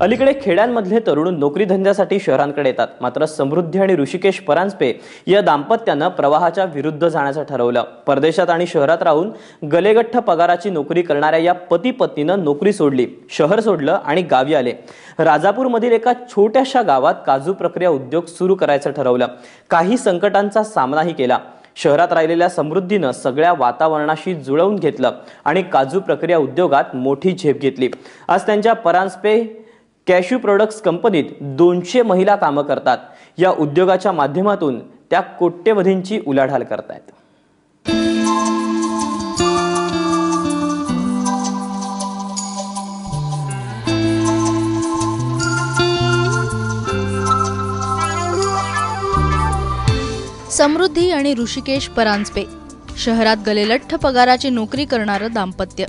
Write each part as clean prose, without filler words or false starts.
अलीकडे खेड्यांमधले तरुण नोकरी धंद्यासाठी शहरांकडे येतात, मात्र समृद्धी आणि ऋषिकेश परांजपे या दाम्पत्यानं प्रवाहाच्या विरुद्ध जाण्याचं ठरवलं। परदेशात आणि शहरात राहून गलेगठ्ठ पगाराची नोकरी करणाऱ्या या पती पत्नीनं नोकरी सोडली, शहर सोडलं आणि गावी आले। राजापूरमधील एका छोट्याशा गावात काजू प्रक्रिया उद्योग सुरू करायचं ठरवलं। काही संकटांचा सामनाही केला। शहरात राहिलेल्या समृद्धीनं सगळ्या वातावरणाशी जुळवून घेतलं आणि काजू प्रक्रिया उद्योगात मोठी झेप घेतली। आज त्यांच्या परांजपे कॅश्यू प्रोडक्ट्स कंपनीत 200 महिला काम करतात। या उद्योगाच्या माध्यमातून त्या कोट्यवधींची उलाढाल करतात। समृद्धी आणि ऋषिकेश परांजपे शहरात गलेलठ्ठ पगाराची नोकरी करणारं दाम्पत्य।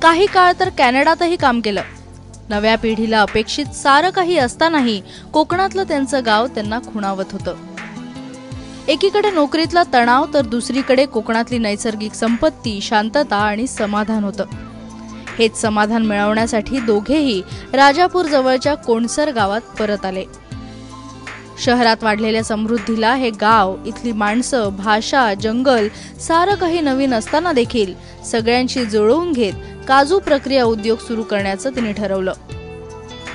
काही काळ तर कॅनडातही काम केलं। नव्या पिढीला अपेक्षित सारं काही असतानाही कोकणातलं त्यांचं गाव त्यांना खुणावत होतं। एकीकडे नोकरीतला तणाव तर दुसरीकडे कोकणातली नैसर्गिक संपत्ती, शांतता आणि समाधान होतं। हेच समाधान मिळवण्यासाठी दोघेही राजापूर जवळच्या कोणसर गावात परत आले। शहरात वाढलेल्या समृद्धीला हे गाव, इथली माणसं, भाषा, जंगल सारं काही नवीन असताना देखील सगळ्यांशी जुळवून घेत काजू प्रक्रिया उद्योग सुरू करण्याचं तिने ठरवलं।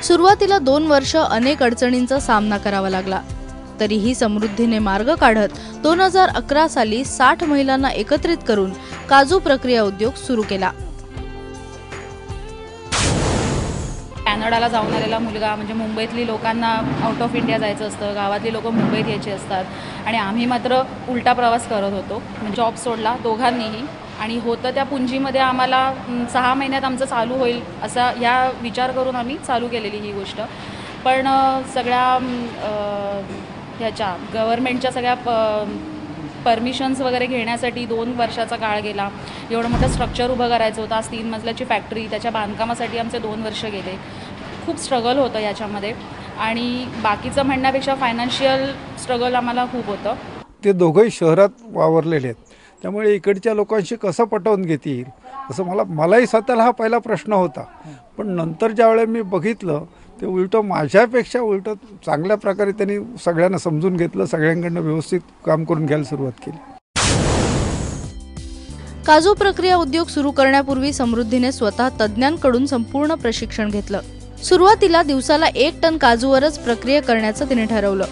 सुरुवातीला 2 वर्ष अनेक अडचणींचा सामना करावा लागला, तरीही समृद्धीने मार्ग काढत 2011 साली 60 महिलांना एकत्रित करून काजू प्रक्रिया उद्योग सुरू केला। कॅनडाला जाऊन आलेला मुलगा म्हणजे मुंबईतली लोकांना आउट ऑफ इंडिया जायचं असतं, गावातली लोक मुंबईत यायची असतात आणि आम्ही मात्र उलटा प्रवास करत होतो। जॉब सोडला दोघांनीही आणि होतं त्या पुंजीमध्ये आम्हाला 6 महिन्यात आमचं चालू होईल असा या विचार करून आम्ही चालू केलेली ही गोष्ट। पण सगळ्या ह्याच्या गव्हर्नमेंटच्या सगळ्या परमिशन्स वगैरे घेण्यासाठी 2 वर्षाचा काळ गेला। एवढं मोठं स्ट्रक्चर उभं करायचं होतं। आज 3 मजल्याची फॅक्टरी, त्याच्या बांधकामासाठी आमचे 2 वर्ष गेले। खूप स्ट्रगल होतं याच्यामध्ये आणि बाकीचं म्हणण्यापेक्षा फायनान्शियल स्ट्रगल आम्हाला खूप होतं। ते दोघंही शहरात वावरलेले आहेत, त्यामुळे इकडच्या लोकांशी कसं पटवून घेतील असं मलाही स्वतःला हा पहिला प्रश्न होता। पण नंतर ज्यावेळेस मी बघितलं ते उलटं माझ्यापेक्षा उलटं चांगल्या प्रकारे त्यांनी सगळ्यांना समजून घेतलं, सगळ्यांकडनं व्यवस्थित काम करून घ्यायला सुरुवात केली। काजू प्रक्रिया उद्योग सुरू करण्यापूर्वी समृद्धीने स्वतः तज्ञांकडून संपूर्ण प्रशिक्षण घेतलं। सुरुवातीला दिवसाला 1 टन काजूवरच प्रक्रिया करण्याचं तिने ठरवलं,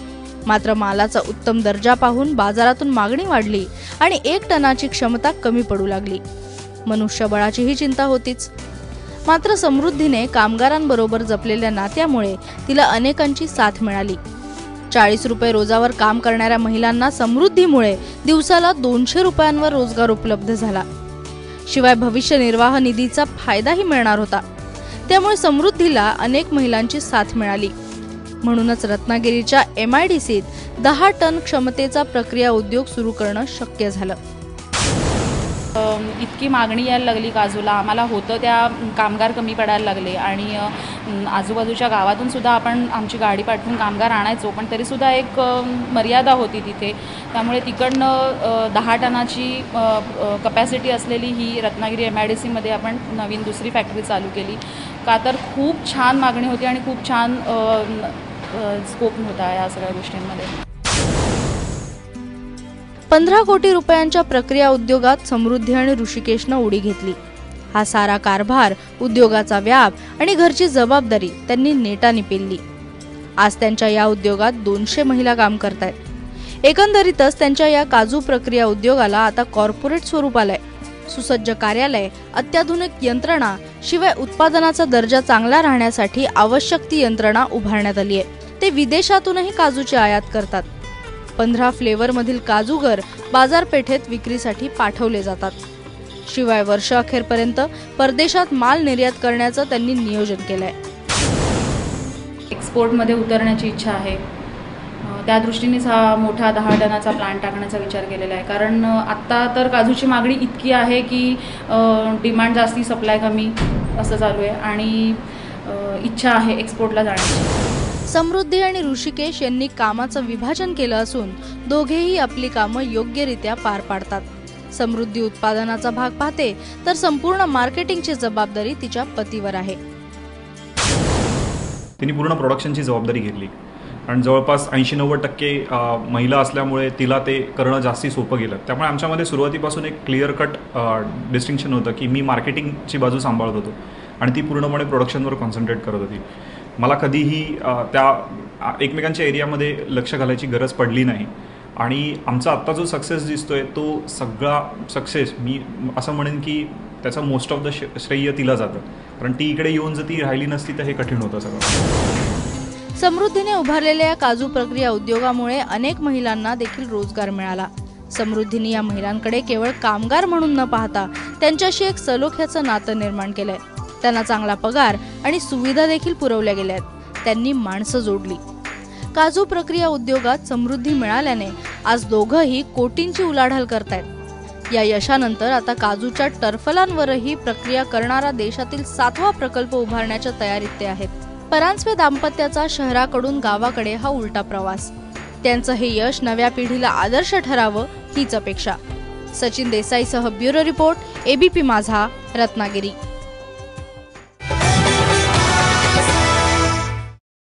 मात्र मालाचा उत्तम दर्जा पाहून बाजारातून मागणी वाढली आणि 1 टनाची क्षमता कमी पडू लागली। मनुष्यबळाचीही चिंता होतीच, मात्र समृद्धीने कामगारांबरोबर जपलेल्या नात्यामुळे तिला अनेकांची साथ मिळाली। 40 रुपये रोजावर काम करणाऱ्या महिलांना समृद्धीमुळे दिवसाला 200 रुपयांवर रोजगार उपलब्ध झाला। शिवाय भविष्य निर्वाह निधीचा फायदाही मिळणार होता। त्यामुळे समृद्धीला अनेक महिलांची साथ मिळाली। म्हणूनच रत्नागिरीच्या MIDCत 10 टन क्षमतेचा प्रक्रिया उद्योग सुरू करणं शक्य झालं। इतकी मागणी यायला लागली काजूला, आम्हाला होतं त्या कामगार कमी पडायला लागले आणि आजूबाजूच्या गावातून सुद्धा आपण आमची गाडी पाठवून कामगार आणायचो, पण तरीसुद्धा एक मर्यादा होती तिथे। त्यामुळे तिकडनं 10 टनाची कपॅसिटी असलेली ही रत्नागिरी MIDCमध्ये आपण नवीन दुसरी फॅक्टरी चालू केली। का तर खूप छान मागणी होती आणि खूप छान स्कोप होता या सगळ्या गोष्टींमध्ये। 15 कोटी रुपयांच्या प्रक्रिया उद्योगात समृद्धी आणि ऋषिकेशनं उडी घेतली। हा सारा कारभार, उद्योगाचा व्याप आणि घरची जबाबदारी त्यांनी नेटाने पेलली। आज त्यांच्या या उद्योगात 200 महिला काम करतायत। एकंदरीतच त्यांच्या या काजू प्रक्रिया उद्योगाला आता कॉर्पोरेट स्वरूप आलंय। सुसज्ज कार्यालय, अत्याधुनिक यंत्रणा, शिवाय उत्पादनाचा दर्जा चांगला राहण्यासाठी आवश्यक ती यंत्रणा उभारण्यात आली आहे। ते विदेशातूनही काजूची आयात करतात। 15 फ्लेवर मधील काजूगर बाजारपेठेत विक्रीसाठी पाठवले जातात। शिवाय वर्ष अखेरपर्यंत परदेशात माल निर्यात करण्याचं त्यांनी नियोजन केलंय। एक्सपोर्टमध्ये उतरण्याची इच्छा आहे, त्या दृष्टीनेच हा मोठा 10 टनाचा प्लांट टाकण्याचा विचार केलेला आहे। कारण आत्ता तर काजूची मागणी इतकी आहे की डिमांड जास्ती, सप्लाय कमी असं चालू आहे आणि इच्छा आहे एक्सपोर्टला जाण्याची। समृद्धी आणि ऋषिकेश यांनी कामाचं विभाजन केलं असून दोघेही आपली कामं योग्यरित्या पार पाडतात। समृद्धी उत्पादनाचा भाग पाहते तर संपूर्ण मार्केटिंगची जबाबदारी तिच्या पतीवर आहे। तिने पूर्ण प्रोडक्शनची जबाबदारी घेतली आणि जवळपास 80-90% महिला असल्यामुळे तिला ते करणं जास्ती सोपं गेलं. त्यामुळे आमच्यामध्ये सुरुवातीपासून एक क्लिअर कट डिस्टिंक्शन होतं की मी मार्केटिंगची बाजू सांभाळत होतो आणि ती पूर्णपणे प्रोडक्शनवर कॉन्सन्ट्रेट करत होती. मला कधीही त्या एकमेकांच्या एरियामध्ये लक्ष घालायची गरज पडली नाही आणि आमचा आत्ता जो सक्सेस दिसतोय तो सगळा सक्सेस मी असं म्हणेन की त्याचा मोस्ट ऑफ द श्रेय तिला जातं, कारण ती इकडे येऊन जर ती राहिली नसती तर हे कठीण होतं सगळं. समृद्धीने उभारलेल्या या काजू प्रक्रिया उद्योगामुळे अनेक महिलांना देखील रोजगार मिळाला. समृद्धीने या महिलांकडे केवळ कामगार म्हणून न पाहता त्यांच्याशी एक सलोख्याचं नातं निर्माण केलंय. त्यांना चांगला पगार आणि सुविधा देखील पुरवल्या गेल्या आहेत. त्यांनी माणसं जोडली. काजू प्रक्रिया उद्योगात समृद्धी मिळाल्याने आज दोघंही कोटींची उलाढाल करतायत. या यशानंतर आता काजूच्या टरफलांवरही प्रक्रिया करणारा देशातील 7वा प्रकल्प उभारण्याच्या तयारीत ते आहेत. परांजपे दाम्पत्याचा शहराकडून गावाकडे हा उलटा प्रवास. त्यांचं हे यश नव्या पिढीला आदर्श ठरावं हीच अपेक्षा. सचिन देसाईसह ब्युरो रिपोर्ट, ABP माझा, रत्नागिरी.